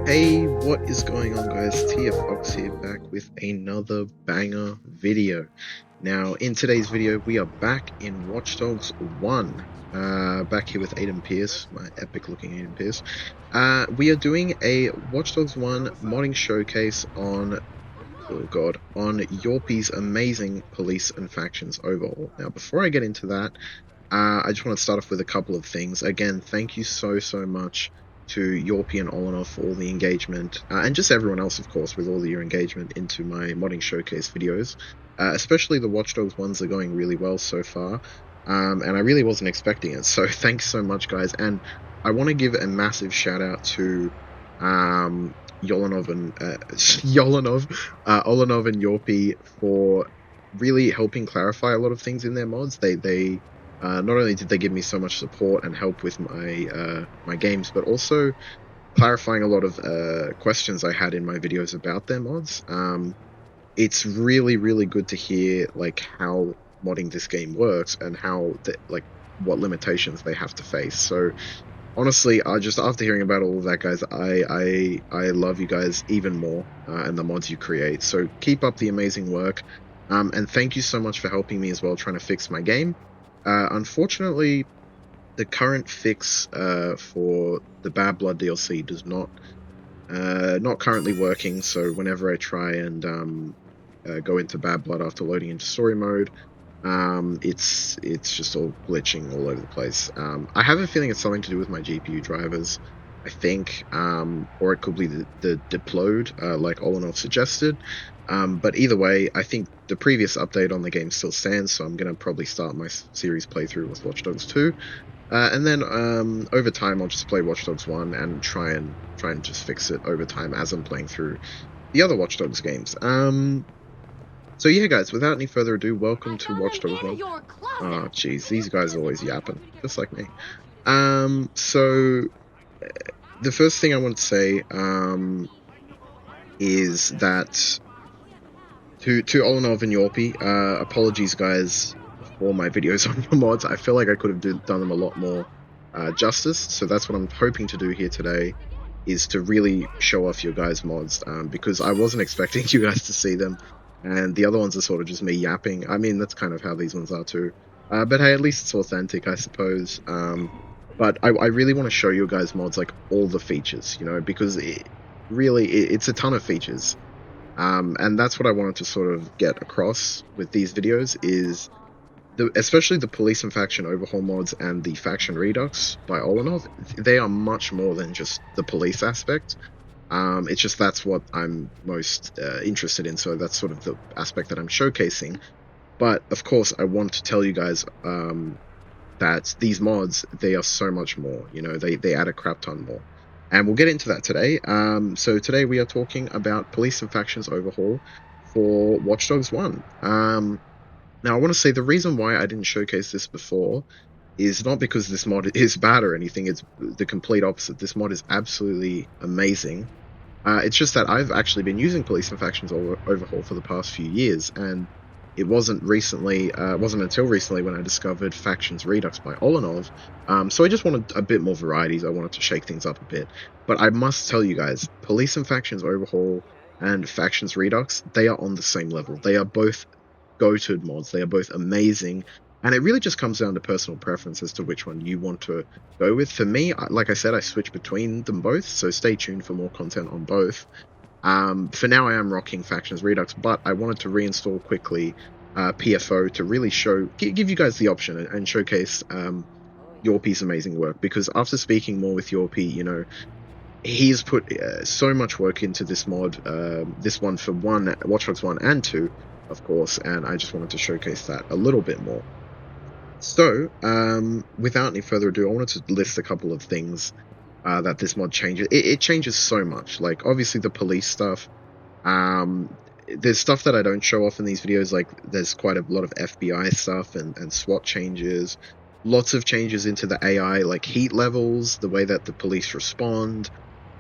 Hey, what is going on, guys? TF Fox here, back with another banger video. Now, in today's video, we are back in Watch Dogs 1. Back here with Aiden Pierce, my epic-looking Aiden Pierce. We are doing a Watch Dogs 1 modding showcase on, on Yorpies amazing Police and Factions Overhaul. Now, before I get into that, I just want to start off with a couple of things. Again, thank you so much to Yorpie and Olanovs for all the engagement, and just everyone else, of course, with all your engagement into my modding showcase videos. Especially the Watch Dogs ones are going really well so far, and I really wasn't expecting it, so thanks so much, guys. And I want to give a massive shout out to Olanov and Yorpie for really helping clarify a lot of things in their mods. They not only did they give me so much support and help with my my games, but also clarifying a lot of questions I had in my videos about their mods. It's really good to hear like how modding this game works and how what limitations they have to face. So honestly, just after hearing about all of that, guys, I love you guys even more and the mods you create. So keep up the amazing work, and thank you so much for helping me as well trying to fix my game. Unfortunately, the current fix for the Bad Blood DLC does not currently working. So whenever I try and go into Bad Blood after loading into story mode, it's just all glitching all over the place. I have a feeling it's something to do with my GPU drivers, I think, or it could be the deployed, like Olanov suggested. But either way, I think the previous update on the game still stands, so I'm going to probably start my series playthrough with Watch Dogs 2. And then over time, I'll just play Watch Dogs 1 and try and just fix it over time as I'm playing through the other Watch Dogs games. So yeah, guys, without any further ado, welcome to Watch Dogs 1. Oh, jeez, these guys are always yapping, just like me. So the first thing I want to say is that to Olanov and Yorpie, apologies, guys, for my videos on your mods. I feel like I could have done them a lot more justice, so that's what I'm hoping to do here today, is to really show off your guys' mods, because I wasn't expecting you guys to see them, and the other ones are sort of just me yapping. I mean, that's kind of how these ones are too, but hey, at least it's authentic, I suppose. But I really want to show you guys mods, like all the features, you know, because it's a ton of features. And that's what I wanted to sort of get across with these videos, is especially the Police and Faction Overhaul mods and the Faction Redux by Olanov. They are much more than just the police aspect. It's just that's what I'm most interested in, so that's sort of the aspect that I'm showcasing. But of course, I want to tell you guys that these mods, they are so much more. You know, they add a crap ton more. And we'll get into that today. So today we are talking about Police and Factions Overhaul for Watch Dogs 1. Now, I want to say the reason why I didn't showcase this before is not because this mod is bad or anything. It's the complete opposite. This mod is absolutely amazing. It's just that I've actually been using Police and Factions Overhaul for the past few years, and it wasn't until recently when I discovered Factions Redux by Olanov. So I just wanted a bit more varieties. I wanted to shake things up a bit. But I must tell you guys, Police and Factions Overhaul and Factions Redux, they are on the same level. They are both go-to mods. They are both amazing. And it really just comes down to personal preference as to which one you want to go with. For me, like I said, I switch between them both. So stay tuned for more content on both. For now, I am rocking Factions Redux, but I wanted to reinstall quickly PFO to really give you guys the option and showcase Yorpie's amazing work. Because after speaking more with Yorpie, you know, he's put so much work into this mod, this one for Watch Dogs 1 and 2, of course, and I just wanted to showcase that a little bit more. So, without any further ado, I wanted to list a couple of things that this mod changes. It changes so much. Like, obviously the police stuff. There's stuff that I don't show off in these videos, like there's quite a lot of FBI stuff and SWAT changes. Lots of changes into the AI, like heat levels, the way that the police respond,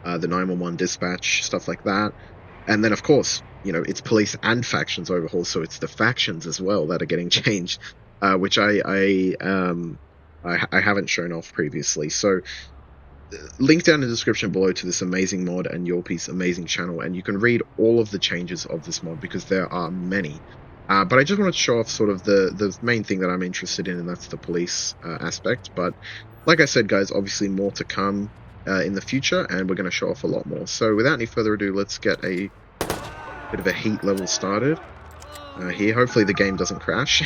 the 911 dispatch, stuff like that. And then, of course, you know, it's Police and Factions Overhaul, so it's the factions as well that are getting changed, which I haven't shown off previously. So link down in the description below to this amazing mod and Yorpie's amazing channel, and you can read all of the changes of this mod because there are many. But I just wanted to show off sort of the main thing that I'm interested in, and that's the police aspect. But like I said, guys, obviously more to come in the future, and we're going to show off a lot more. So without any further ado, let's get a bit of a heat level started here. Hopefully the game doesn't crash.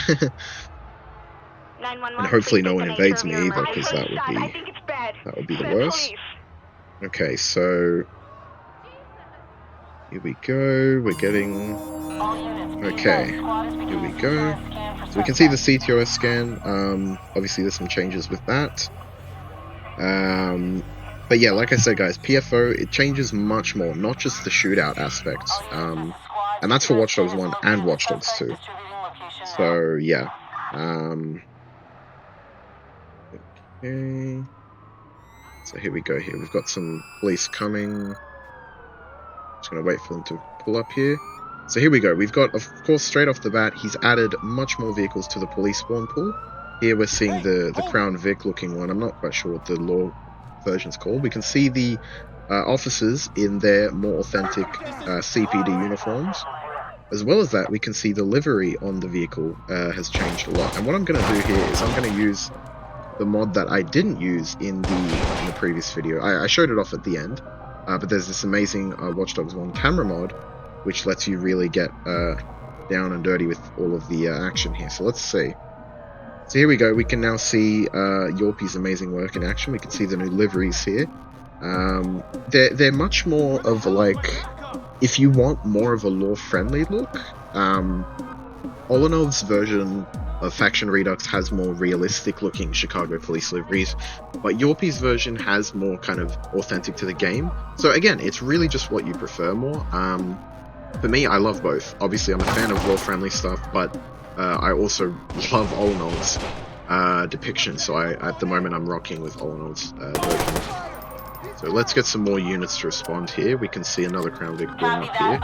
And hopefully no one invades me either, because that would be the worst. Okay, so here we go. We're getting... Okay, here we go. So we can see the CTOS scan. Obviously there's some changes with that. But yeah, like I said, guys, PFO, it changes much more, not just the shootout aspect. And that's for Watch Dogs 1 and Watch Dogs 2. So yeah. Okay. So here we go here. We've got some police coming. Just going to wait for them to pull up here. So here we go. We've got, of course, straight off the bat, he's added much more vehicles to the police spawn pool. Here we're seeing the Crown Vic looking one. I'm not quite sure what the law version's called. We can see the officers in their more authentic CPD uniforms. As well as that, we can see the livery on the vehicle has changed a lot. And what I'm going to do here is I'm going to use the mod that I didn't use in the previous video. I showed it off at the end, but there's this amazing Watch Dogs 1 camera mod, which lets you really get down and dirty with all of the action here. So let's see. So here we go. We can now see Yorpie's amazing work in action. We can see the new liveries here. They're much more of like, if you want more of a law-friendly look, Olanovs version of Faction Redux has more realistic-looking Chicago police liveries, but Yorpie's version has more kind of authentic to the game. So again, it's really just what you prefer more. For me, I love both. Obviously, I'm a fan of law-friendly stuff, but I also love Olanovs depiction. So at the moment, I'm rocking with Olanovs version. So let's get some more units to respond here. We can see another Crown Vic pulling up here.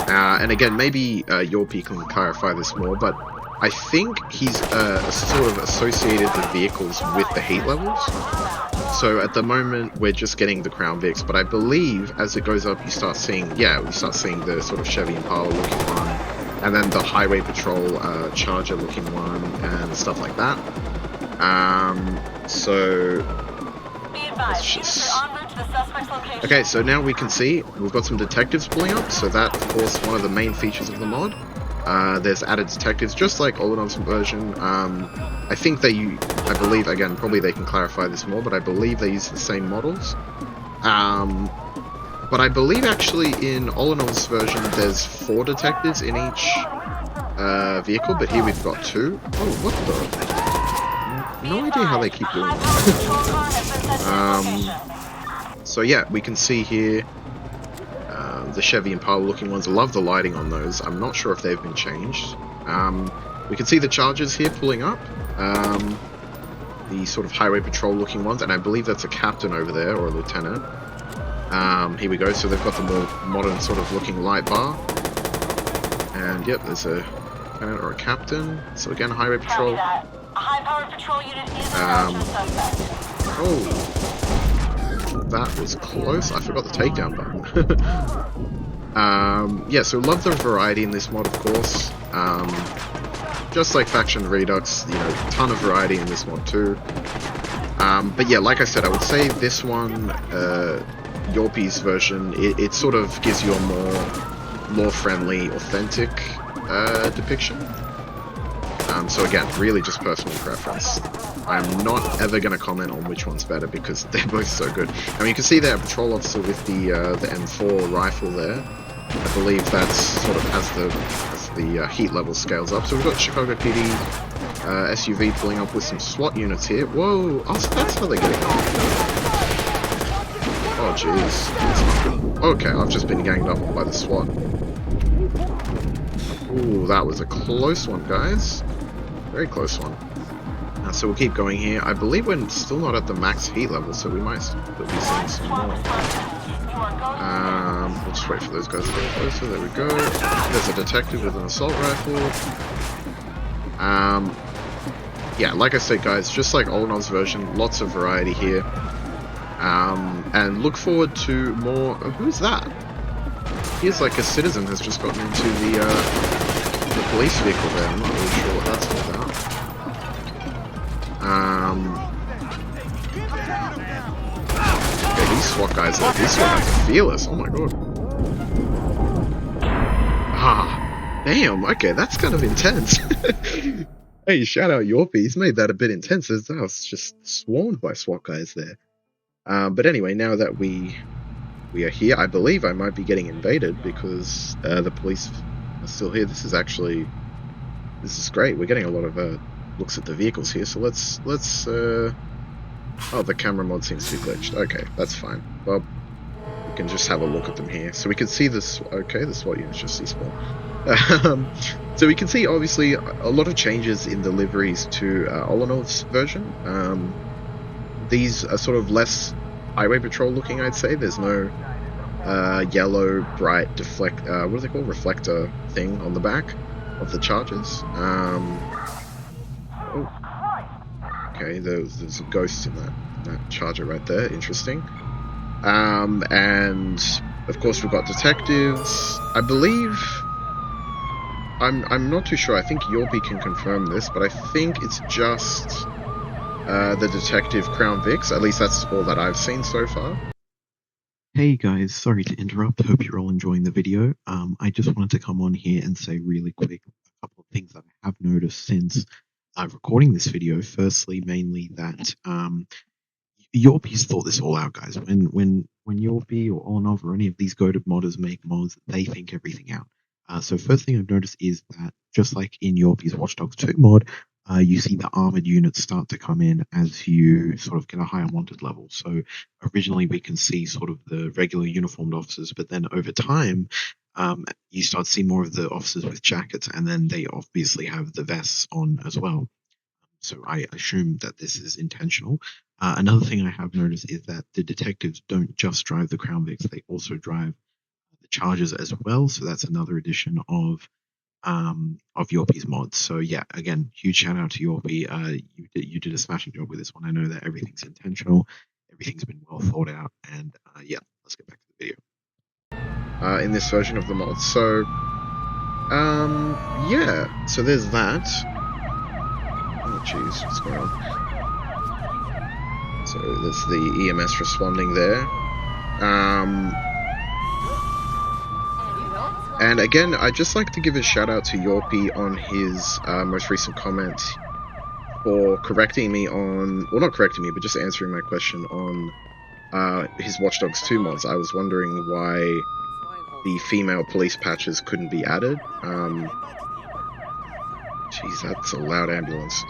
And again, maybe Yorpie can clarify this more, but I think he's sort of associated the vehicles with the heat levels. So at the moment, we're just getting the Crown Vics, but I believe as it goes up, you start seeing, we start seeing the sort of Chevy Impala looking one, and then the Highway Patrol Charger looking one, and stuff like that. So... Okay, so now we can see we've got some detectives pulling up, so that, of course, one of the main features of the mod. There's added detectives, just like Olanov's version. I think I believe, again, probably they can clarify this more, but I believe they use the same models. But I believe actually in Olanov's version there's 4 detectives in each vehicle, but here we've got 2. Oh, what the? No idea how they keep doing it. So yeah, we can see here the Chevy Impala looking ones. I love the lighting on those. I'm not sure if they've been changed. We can see the Chargers here pulling up. The sort of Highway Patrol looking ones, and I believe that's a captain over there, or a lieutenant. Here we go, so they've got the more modern sort of looking light bar. And yep, there's a lieutenant or a captain. So again, Highway Patrol. High-powered patrol unit is Oh, that was close. I forgot the takedown button. Yeah, so love the variety in this mod, of course. Just like Faction Redux, you know, ton of variety in this mod too. But yeah, like I said, I would say this one, Yorpie's version, it sort of gives you a more law-friendly, authentic depiction. So again, really just personal preference. I'm not ever going to comment on which one's better because they're both so good. And you can see there a patrol officer with the M4 rifle there. I believe that's sort of as the heat level scales up. So we've got Chicago PD SUV pulling up with some SWAT units here. Whoa! Oh, so that's how they get it. Oh jeez. Okay, I've just been ganged up by the SWAT. Ooh, that was a close one, guys. Very close one. So we'll keep going here. I believe we're still not at the max heat level, so we might still be seeing some more. We'll just wait for those guys to get closer. There we go. There's a detective with an assault rifle. yeah, like I said, guys, just like Olanovs version, lots of variety here. And look forward to more. Who's that? Here's like a citizen has just gotten into the police vehicle there. I'm not really sure what that's all about. Okay, these SWAT guys are fearless. Oh my god. Ah, damn. Okay, that's kind of intense. Hey, shout out Yorpies. Made that a bit intense. I was just swarmed by SWAT guys there. But anyway, now that we are here, I believe I might be getting invaded because the police are still here. This is great. We're getting a lot of looks at the vehicles here. So let's oh, the camera mod seems to be glitched. Okay, that's fine. Well, we can just have a look at them here. So we can see this. Okay, the SWAT units just despawn. So we can see obviously a lot of changes in the liveries to Olanovs version. These are sort of less highway patrol looking, I'd say. There's no yellow bright what do they call, reflector thing on the back of the Chargers. Oh, okay, there's a ghost in that Charger right there. Interesting. And of course we've got detectives. I believe, I'm not too sure. I think Yorpie can confirm this, but I think it's just the detective Crown Vics. At least that's all that I've seen so far. Hey guys, sorry to interrupt. Hope you're all enjoying the video. I just wanted to come on here and say really quick a couple of things that I have noticed since recording this video. Firstly, mainly that Yorpies thought this all out, guys. When Yorpie or Olanov or any of these goated modders make mods, they think everything out. So first thing I've noticed is that just like in Yorpie's Watch Dogs 2 mod, you see the armored units start to come in as you sort of get a higher wanted level. So originally we can see sort of the regular uniformed officers, but then over time, you start to see more of the officers with jackets, and then they obviously have the vests on as well. So I assume that this is intentional. Another thing I have noticed is that the detectives don't just drive the Crown Vics, they also drive the Chargers as well. So that's another addition of Yorpie's mods. So yeah, again, huge shout out to Yorpie. You did a smashing job with this one. I know that everything's intentional, everything's been well thought out, and yeah, let's get back to the video. In this version of the mod. So yeah, so there's that. Oh jeez, what's going on? So there's the EMS responding there. And again, I'd just like to give a shout out to Yorpie on his most recent comment for correcting me on, well, not correcting me, but just answering my question on his Watch Dogs 2 mods. I was wondering why the female police patches couldn't be added. Jeez, that's a loud ambulance.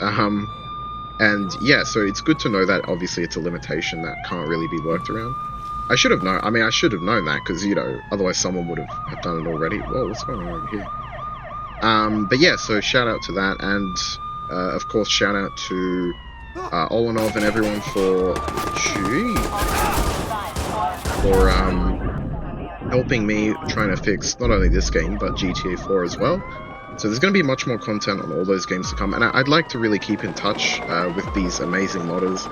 And yeah, so it's good to know that obviously it's a limitation that can't really be worked around. I should have known. I mean, I should have known that because, you know, otherwise someone would have done it already. Whoa, what's going on over here? But yeah, so shout out to that, and of course shout out to Olanov and everyone for helping me trying to fix not only this game but GTA 4 as well. So there's going to be much more content on all those games to come, and I'd like to really keep in touch with these amazing modders.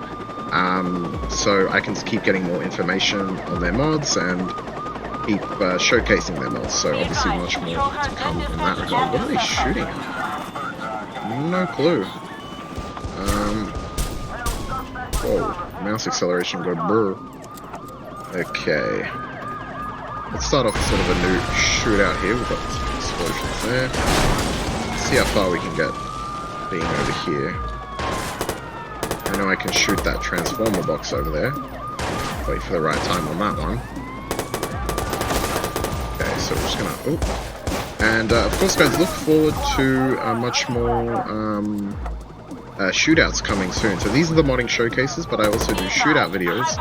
So I can keep getting more information on their mods and keep showcasing their mods. So obviously much more to come in that regard. What are they shooting at? No clue. Whoa, mouse acceleration go brr. Okay. Let's start off with sort of a new shootout here. We've got some explosions there. Let's see how far we can get being over here. I know I can shoot that transformer box over there. Wait for the right time on that one. Okay, so we're just gonna... Oh. And of course, guys, look forward to much more shootouts coming soon. So these are the modding showcases, but I also do shootout videos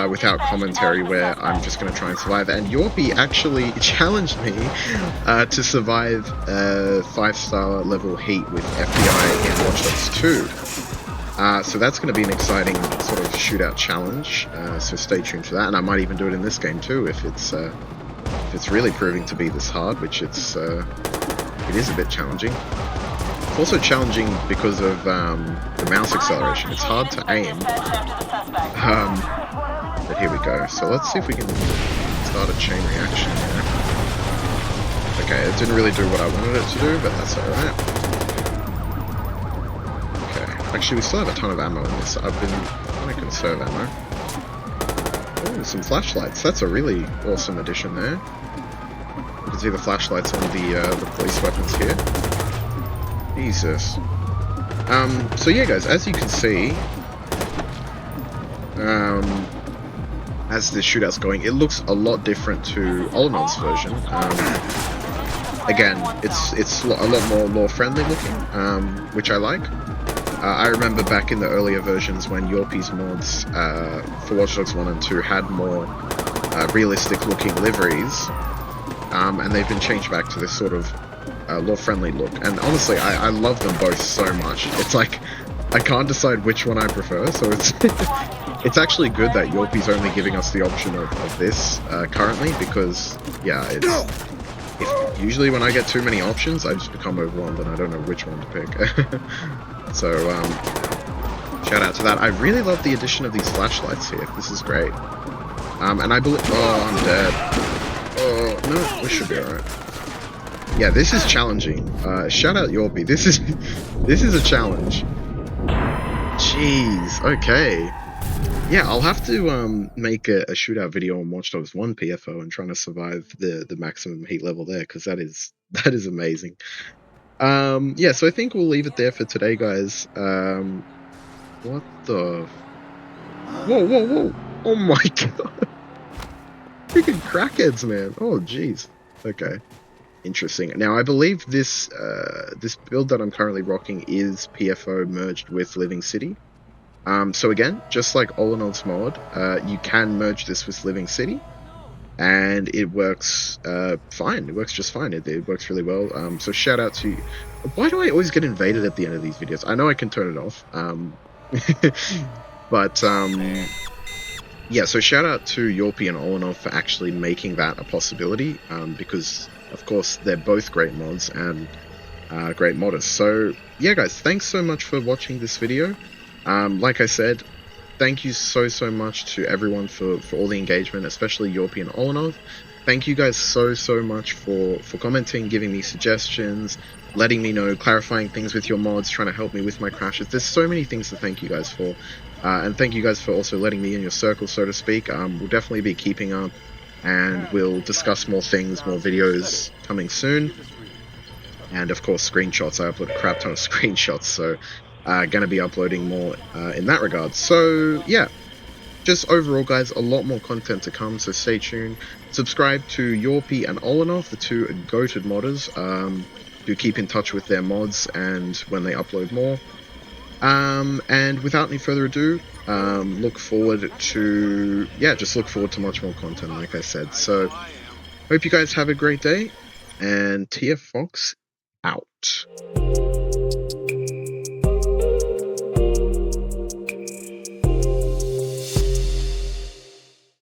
without commentary where I'm just going to try and survive. And Yorpie actually challenged me to survive 5-star level heat with FBI in Watch Dogs 2. So that's going to be an exciting sort of shootout challenge, so stay tuned for that, and I might even do it in this game too if it's really proving to be this hard, which it is a bit challenging. Also challenging because of the mouse acceleration. It's hard to aim. But here we go. So let's see if we can start a chain reaction here. Okay, it didn't really do what I wanted it to do, but that's alright. Okay, actually we still have a ton of ammo in this. I've been trying to conserve ammo. Oh, some flashlights. That's a really awesome addition there. You can see the flashlights on the police weapons here. Jesus. So yeah guys, as you can see, as the shootout's going, it looks a lot different to Olanovs version. Again, it's a lot more lore-friendly looking, which I like. I remember back in the earlier versions when Yorpies mods for Watch Dogs 1 and 2 had more realistic-looking liveries, and they've been changed back to this sort of lore-friendly look. And honestly, I love them both so much. It's like I can't decide which one I prefer, so it's it's actually good that Yorpie's only giving us the option of this currently, because yeah, usually when I get too many options, I just become overwhelmed and I don't know which one to pick. So shout out to that. I really love the addition of these flashlights here. This is great. And I believe, oh, I'm dead. Oh no, this should be alright. Yeah, this is challenging. Shout out Yorpie. This is a challenge. Jeez. Okay. Yeah, I'll have to make a shootout video on Watch Dogs 1 PFO and trying to survive the maximum heat level there, because that is amazing. Yeah, so I think we'll leave it there for today, guys. What the? Whoa! Oh my god! Freaking crackheads, man! Oh jeez. Okay, interesting. Now I believe this this build that I'm currently rocking is PFO merged with Living City. So again, just like Olanovs mod, you can merge this with Living City, and it works fine. It works just fine. It works really well. So shout out to you. Why do I always get invaded at the end of these videos? I know I can turn it off. But yeah, so shout out to Yorpie and Olanovs for actually making that a possibility, because of course they're both great mods and great modders. So yeah guys, thanks so much for watching this video. Like I said, thank you so much to everyone for all the engagement, especially Yorpie and Olanovs. Thank you guys so much for commenting, giving me suggestions, letting me know, clarifying things with your mods, trying to help me with my crashes. There's so many things to thank you guys for. And thank you guys for also letting me in your circle, so to speak. We'll definitely be keeping up, and we'll discuss more things, more videos coming soon. And of course, screenshots. I upload a crap ton of screenshots, so gonna be uploading more in that regard. So yeah, just overall guys, a lot more content to come, so stay tuned. Subscribe to Yorpie and Olanovs, the two goated modders. Do keep in touch with their mods and when they upload more. And without any further ado, look forward to much more content, like I said. So hope you guys have a great day, and TF Fox